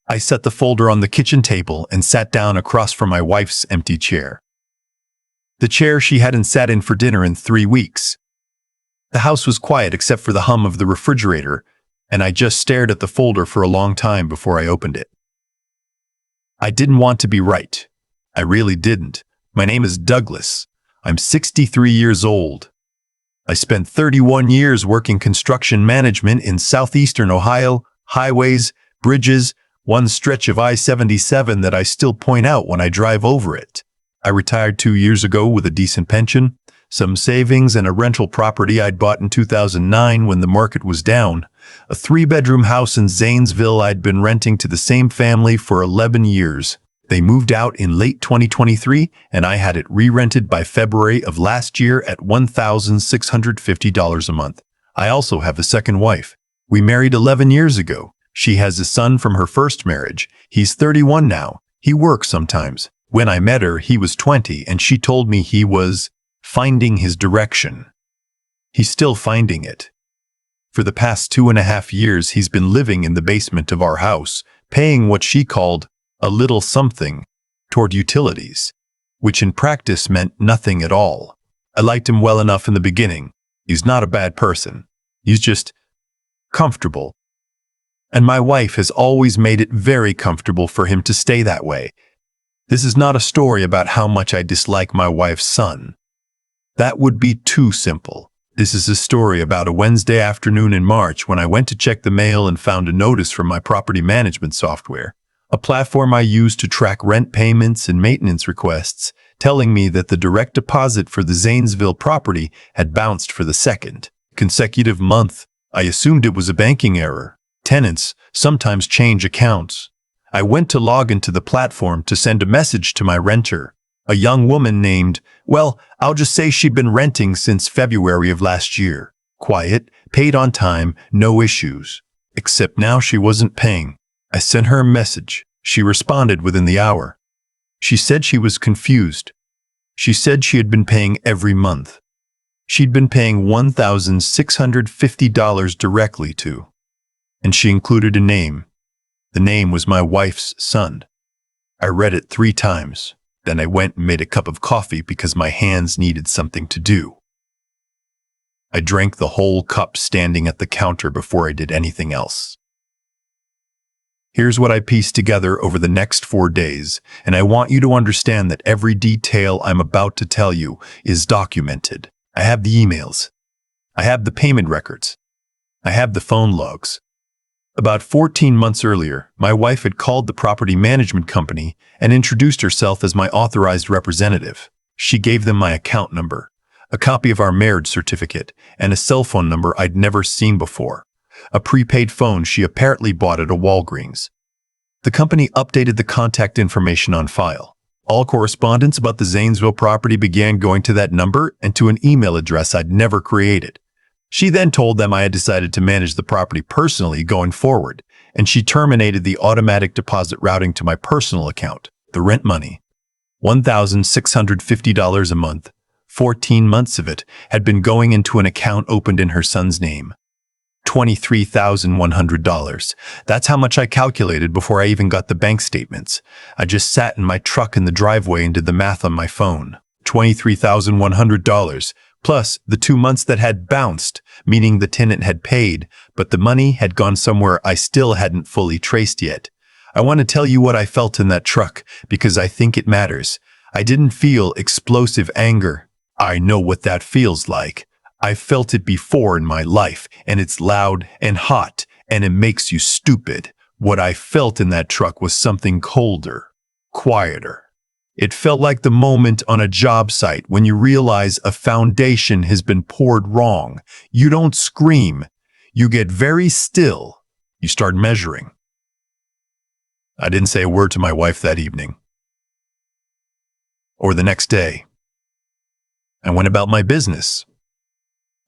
I set the folder on the kitchen table and sat down across from my wife's empty chair. The chair she hadn't sat in for dinner in 3 weeks. The house was quiet except for the hum of the refrigerator, and I just stared at the folder for a long time before I opened it. I didn't want to be right. I really didn't. My name is Douglas. I'm 63 years old. I spent 31 years working construction management in southeastern Ohio, highways, bridges, one stretch of I-77 that I still point out when I drive over it. I retired 2 years ago with a decent pension, some savings, and a rental property I'd bought in 2009 when the market was down. A 3-bedroom house in Zanesville I'd been renting to the same family for 11 years. They moved out in late 2023, and I had it re-rented by February of last year at $1,650 a month. I also have a second wife. We married 11 years ago. She has a son from her first marriage. He's 31 now. He works sometimes. When I met her, he was 20, and she told me he was finding his direction. He's still finding it. For the past 2.5 years, he's been living in the basement of our house, paying what she called a little something toward utilities, which in practice meant nothing at all. I liked him well enough in the beginning. He's not a bad person. He's just comfortable. And my wife has always made it very comfortable for him to stay that way. This is not a story about how much I dislike my wife's son. That would be too simple. This is a story about a Wednesday afternoon in March when I went to check the mail and found a notice from my property management software, a platform I use to track rent payments and maintenance requests, telling me that the direct deposit for the Zanesville property had bounced for the second consecutive month. I assumed it was a banking error. Tenants sometimes change accounts. I went to log into the platform to send a message to my renter, a young woman named, well, I'll just say she'd been renting since February of last year. Quiet, paid on time, no issues. Except now she wasn't paying. I sent her a message. She responded within the hour. She said she was confused. She said she had been paying every month. She'd been paying $1,650 directly to. And she included a name. The name was my wife's son. I read it 3 times. Then I went and made a cup of coffee because my hands needed something to do. I drank the whole cup standing at the counter before I did anything else. Here's what I pieced together over the next 4 days, and I want you to understand that every detail I'm about to tell you is documented. I have the emails. I have the payment records. I have the phone logs. About 14 months earlier, my wife had called the property management company and introduced herself as my authorized representative. She gave them my account number, a copy of our marriage certificate, and a cell phone number I'd never seen before. A prepaid phone she apparently bought at a Walgreens. The company updated the contact information on file. All correspondence about the Zanesville property began going to that number and to an email address I'd never created. She then told them I had decided to manage the property personally going forward, and she terminated the automatic deposit routing to my personal account, the rent money. $1,650 a month, 14 months of it, had been going into an account opened in her son's name. $23,100. That's how much I calculated before I even got the bank statements. I just sat in my truck in the driveway and did the math on my phone. $23,100. Plus the 2 months that had bounced, meaning the tenant had paid, but the money had gone somewhere I still hadn't fully traced yet. I want to tell you what I felt in that truck because I think it matters. I didn't feel explosive anger. I know what that feels like. I felt it before in my life, and it's loud and hot, and it makes you stupid. What I felt in that truck was something colder, quieter. It felt like the moment on a job site when you realize a foundation has been poured wrong. You don't scream. You get very still. You start measuring. I didn't say a word to my wife that evening. Or the next day. I went about my business.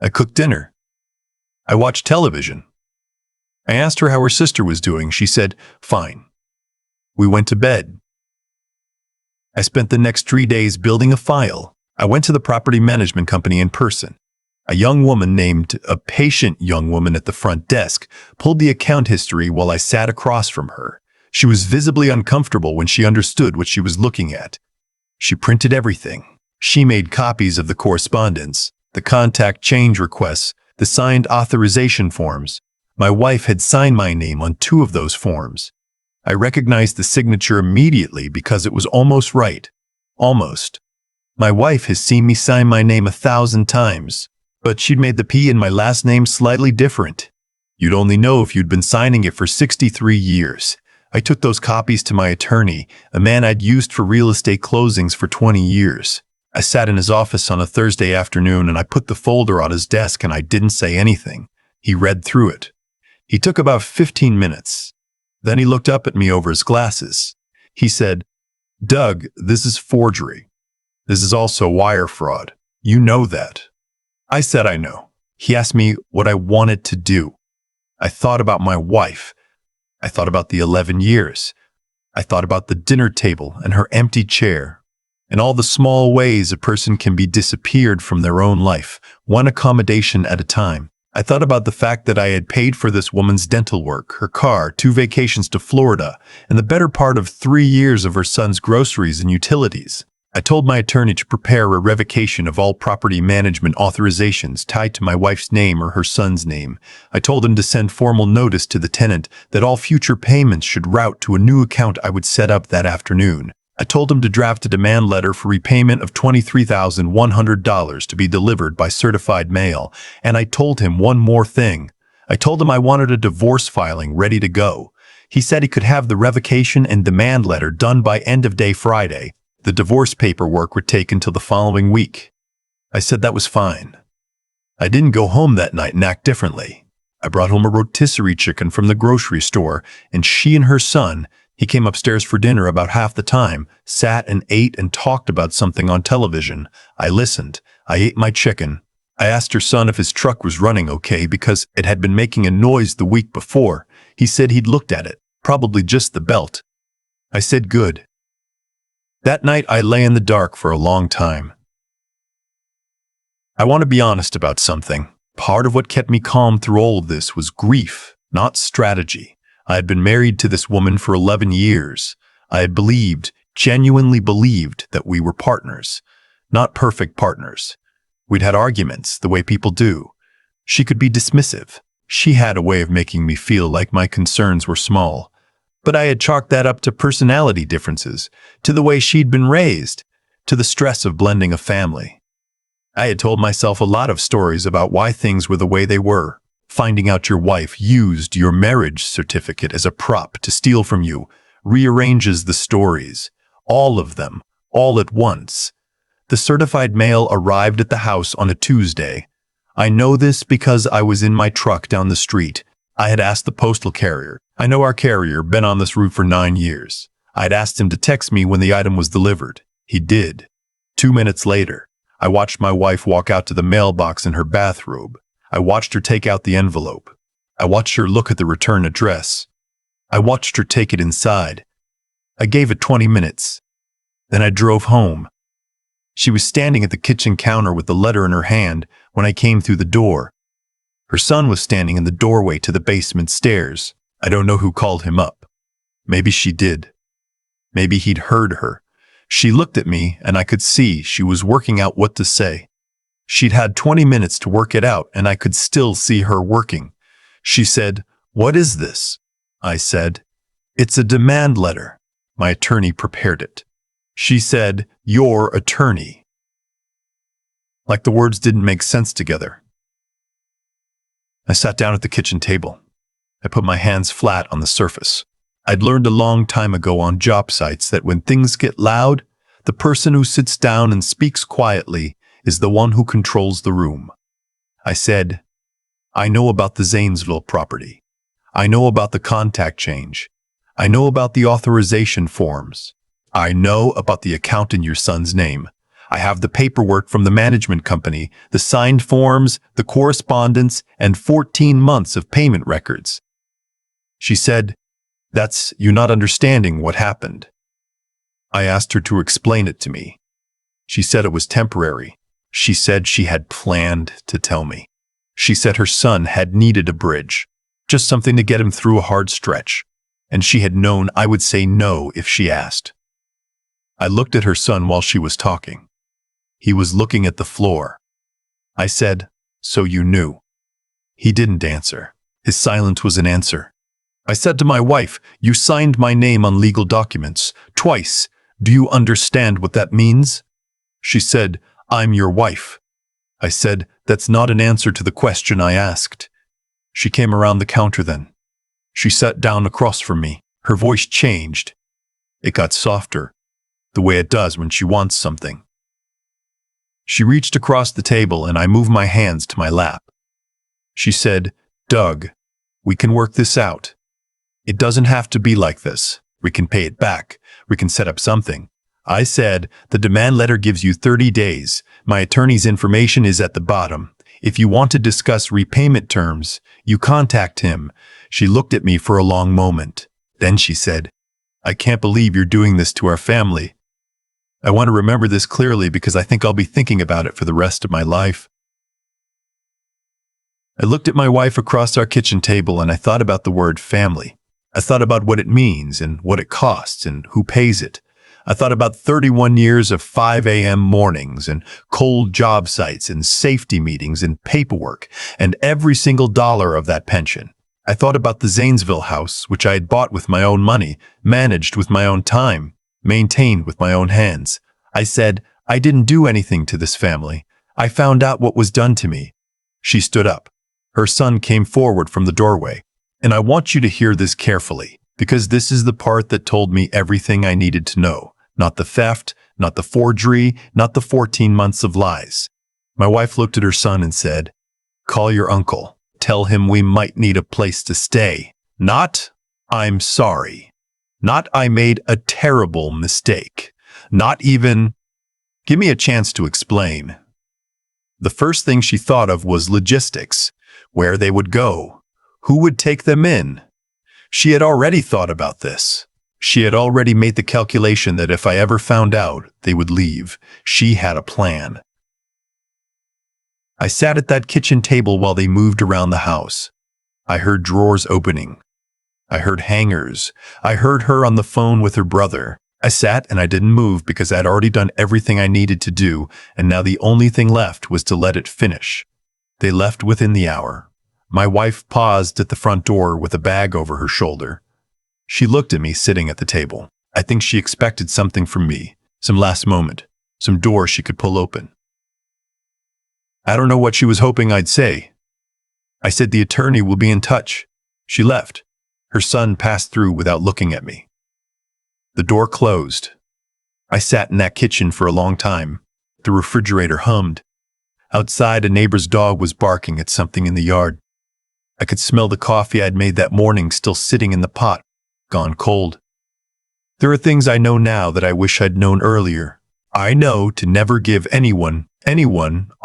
I cooked dinner. I watched television. I asked her how her sister was doing. She said, fine. We went to bed. I spent the next 3 days building a file. I went to the property management company in person. A young woman named a patient young woman at the front desk pulled the account history while I sat across from her. She was visibly uncomfortable when she understood what she was looking at. She printed everything. She made copies of the correspondence, the contact change requests, the signed authorization forms. My wife had signed my name on 2 of those forms. I recognized the signature immediately because it was almost right. Almost. My wife has seen me sign my name 1,000 times, but she'd made the P in my last name slightly different. You'd only know if you'd been signing it for 63 years. I took those copies to my attorney, a man I'd used for real estate closings for 20 years. I sat in his office on a Thursday afternoon and I put the folder on his desk and I didn't say anything. He read through it. He took about 15 minutes. Then he looked up at me over his glasses. He said, "Doug, this is forgery. This is also wire fraud. You know that." I said I know. He asked me what I wanted to do. I thought about my wife. I thought about the 11 years. I thought about the dinner table and her empty chair, and all the small ways a person can be disappeared from their own life, one accommodation at a time. I thought about the fact that I had paid for this woman's dental work, her car, 2 vacations to Florida, and the better part of 3 years of her son's groceries and utilities. I told my attorney to prepare a revocation of all property management authorizations tied to my wife's name or her son's name. I told him to send formal notice to the tenant that all future payments should route to a new account I would set up that afternoon. I told him to draft a demand letter for repayment of $23,100 to be delivered by certified mail, and I told him one more thing. I told him I wanted a divorce filing ready to go. He said he could have the revocation and demand letter done by end of day Friday. The divorce paperwork would take until the following week. I said that was fine. I didn't go home that night and act differently. I brought home a rotisserie chicken from the grocery store, and she and her son, he came upstairs for dinner about half the time, sat and ate and talked about something on television. I listened. I ate my chicken. I asked her son if his truck was running okay because it had been making a noise the week before. He said he'd looked at it, probably just the belt. I said good. That night I lay in the dark for a long time. I want to be honest about something. Part of what kept me calm through all of this was grief, not strategy. I had been married to this woman for 11 years. I had believed, genuinely believed, that we were partners, not perfect partners. We'd had arguments, the way people do. She could be dismissive. She had a way of making me feel like my concerns were small. But I had chalked that up to personality differences, to the way she'd been raised, to the stress of blending a family. I had told myself a lot of stories about why things were the way they were. Finding out your wife used your marriage certificate as a prop to steal from you rearranges the stories, all of them, all at once. The certified mail arrived at the house on a Tuesday. I know this because I was in my truck down the street. I had asked the postal carrier. I know our carrier, been on this route for 9 years. I had asked him to text me when the item was delivered. He did. 2 minutes later, I watched my wife walk out to the mailbox in her bathrobe. I watched her take out the envelope. I watched her look at the return address. I watched her take it inside. I gave it 20 minutes. Then I drove home. She was standing at the kitchen counter with the letter in her hand when I came through the door. Her son was standing in the doorway to the basement stairs. I don't know who called him up. Maybe she did. Maybe he'd heard her. She looked at me and I could see she was working out what to say. She'd had 20 minutes to work it out and I could still see her working. She said, "What is this?" I said, "It's a demand letter. My attorney prepared it." She said, "Your attorney." Like the words didn't make sense together. I sat down at the kitchen table. I put my hands flat on the surface. I'd learned a long time ago on job sites that when things get loud, the person who sits down and speaks quietly is the one who controls the room. I said, "I know about the Zanesville property. I know about the contact change. I know about the authorization forms. I know about the account in your son's name. I have the paperwork from the management company, the signed forms, the correspondence, and 14 months of payment records." She said, "That's you not understanding what happened." I asked her to explain it to me. She said it was temporary. She said she had planned to tell me. She said her son had needed a bridge, just something to get him through a hard stretch. and she had known I would say no if she asked. I looked at her son while she was talking. He was looking at the floor. I said, "So you knew?" He didn't answer. His silence was an answer. I said to my wife, "You signed my name on legal documents, twice. Do you understand what that means?" She said, "I'm your wife." I said, "That's not an answer to the question I asked." She came around the counter then. She sat down across from me. Her voice changed. It got softer, the way it does when she wants something. She reached across the table and I moved my hands to my lap. She said, "Doug, we can work this out. It doesn't have to be like this. We can pay it back. We can set up something." I said, "The demand letter gives you 30 days. My attorney's information is at the bottom. If you want to discuss repayment terms, you contact him." She looked at me for a long moment. Then she said, "I can't believe you're doing this to our family. I want to remember this clearly because I think I'll be thinking about it for the rest of my life." I looked at my wife across our kitchen table and I thought about the word family. I thought about what it means and what it costs and who pays it. I thought about 31 years of 5 a.m. mornings and cold job sites and safety meetings and paperwork and every single dollar of that pension. I thought about the Zanesville house, which I had bought with my own money, managed with my own time, maintained with my own hands. I said, "I didn't do anything to this family. I found out what was done to me." She stood up. Her son came forward from the doorway. And I want you to hear this carefully, because this is the part that told me everything I needed to know. Not the theft, not the forgery, not the 14 months of lies. My wife looked at her son and said, "Call your uncle. Tell him we might need a place to stay. Not, 'I'm sorry.' Not, 'I made a terrible mistake.' Not even, 'Give me a chance to explain.'" The first thing she thought of was logistics, where they would go. Who would take them in? She had already thought about this. She had already made the calculation that if I ever found out, they would leave. She had a plan. I sat at that kitchen table while they moved around the house. I heard drawers opening. I heard hangers. I heard her on the phone with her brother. I sat and I didn't move because I'd already done everything I needed to do, and now the only thing left was to let it finish. They left within the hour. My wife paused at the front door with a bag over her shoulder. She looked at me sitting at the table. I think she expected something from me, some last moment, some door she could pull open. I don't know what she was hoping I'd say. I said the attorney will be in touch. She left. Her son passed through without looking at me. The door closed. I sat in that kitchen for a long time. The refrigerator hummed. Outside, a neighbor's dog was barking at something in the yard. I could smell the coffee I'd made that morning still sitting in the pot, gone cold. There are things I know now that I wish I'd known earlier. I know to never give anyone,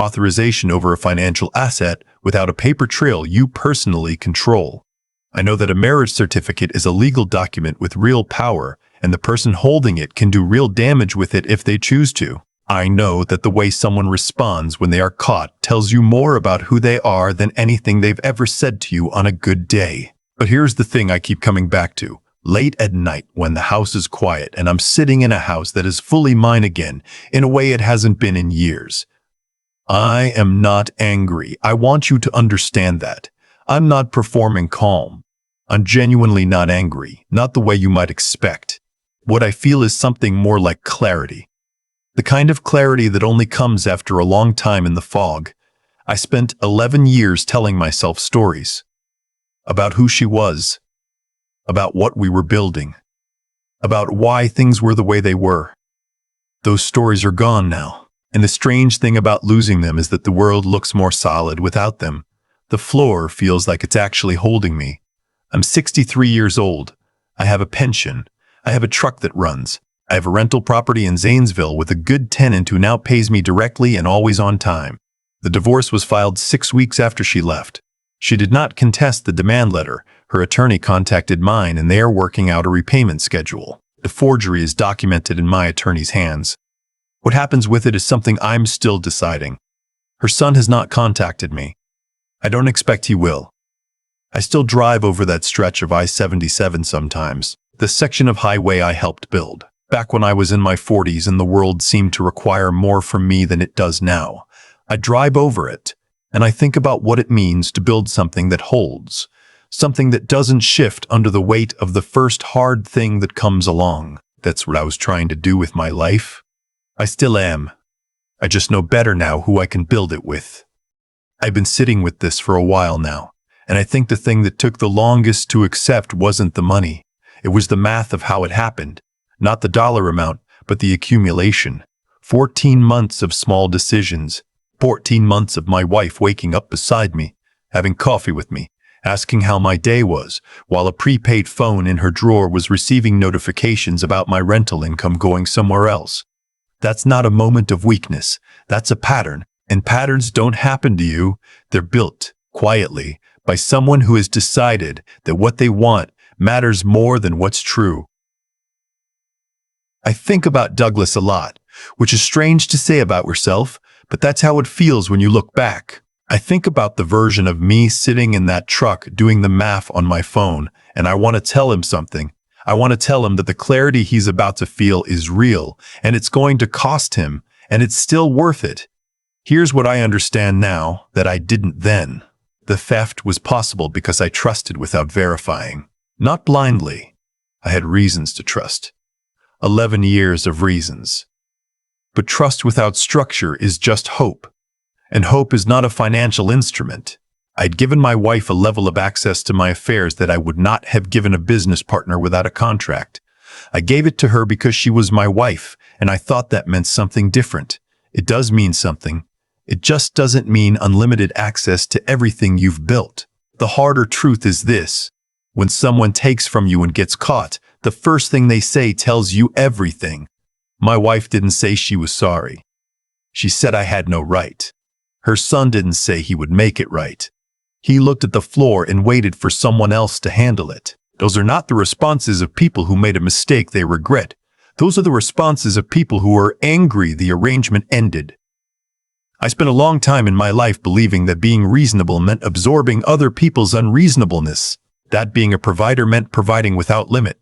authorization over a financial asset without a paper trail you personally control. I know that a marriage certificate is a legal document with real power, and the person holding it can do real damage with it if they choose to. I know that the way someone responds when they are caught tells you more about who they are than anything they've ever said to you on a good day. But here's the thing I keep coming back to. Late at night when the house is quiet and I'm sitting in a house that is fully mine again, in a way it hasn't been in years. I am not angry. I want you to understand that. I'm not performing calm. I'm genuinely not angry, not the way you might expect. What I feel is something more like clarity. The kind of clarity that only comes after a long time in the fog. I spent 11 years telling myself stories about who she was, about what we were building, about why things were the way they were. Those stories are gone now, and the strange thing about losing them is that the world looks more solid without them. The floor feels like it's actually holding me. I'm 63 years old. I have a pension. I have a truck that runs. I have a rental property in Zanesville with a good tenant who now pays me directly and always on time. The divorce was filed 6 weeks after she left. She did not contest the demand letter. Her attorney contacted mine and they are working out a repayment schedule. The forgery is documented in my attorney's hands. What happens with it is something I'm still deciding. Her son has not contacted me. I don't expect he will. I still drive over that stretch of I-77 sometimes, the section of highway I helped build. Back when I was in my 40s and the world seemed to require more from me than it does now. I drive over it, and I think about what it means to build something that holds, something that doesn't shift under the weight of the first hard thing that comes along. That's what I was trying to do with my life. I still am. I just know better now who I can build it with. I've been sitting with this for a while now, and I think the thing that took the longest to accept wasn't the money. It was the math of how it happened. Not the dollar amount, but the accumulation. 14 months of small decisions. 14 months of my wife waking up beside me, having coffee with me, asking how my day was, while a prepaid phone in her drawer was receiving notifications about my rental income going somewhere else. That's not a moment of weakness. That's a pattern. And patterns don't happen to you. They're built, quietly, by someone who has decided that what they want matters more than what's true. I think about Douglas a lot, which is strange to say about yourself, but that's how it feels when you look back. I think about the version of me sitting in that truck doing the math on my phone, and I want to tell him something. I want to tell him that the clarity he's about to feel is real, and it's going to cost him, and it's still worth it. Here's what I understand now that I didn't then. The theft was possible because I trusted without verifying. Not blindly. I had reasons to trust. 11 years of reasons. But trust without structure is just hope. And hope is not a financial instrument. I'd given my wife a level of access to my affairs that I would not have given a business partner without a contract. I gave it to her because she was my wife, and I thought that meant something different. It does mean something. It just doesn't mean unlimited access to everything you've built. The harder truth is this. When someone takes from you and gets caught, the first thing they say tells you everything. My wife didn't say she was sorry. She said I had no right. Her son didn't say he would make it right. He looked at the floor and waited for someone else to handle it. Those are not the responses of people who made a mistake they regret. Those are the responses of people who are angry the arrangement ended. I spent a long time in my life believing that being reasonable meant absorbing other people's unreasonableness. That being a provider meant providing without limit.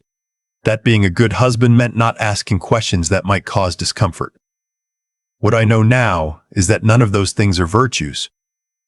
That being a good husband meant not asking questions that might cause discomfort. What I know now is that none of those things are virtues.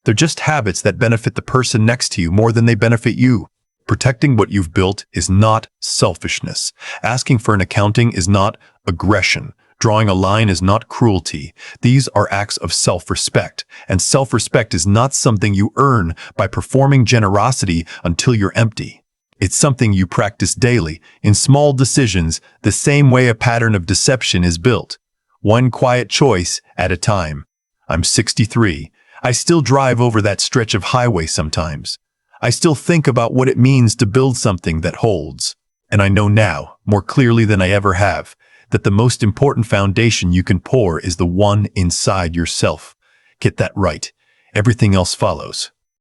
They're just habits that benefit the person next to you more than they benefit you. Protecting what you've built is not selfishness. Asking for an accounting is not aggression. Drawing a line is not cruelty. These are acts of self-respect, and self-respect is not something you earn by performing generosity until you're empty. It's something you practice daily, in small decisions, the same way a pattern of deception is built. One quiet choice at a time. I'm 63. I still drive over that stretch of highway sometimes. I still think about what it means to build something that holds. And I know now, more clearly than I ever have, that the most important foundation you can pour is the one inside yourself. Get that right. Everything else follows.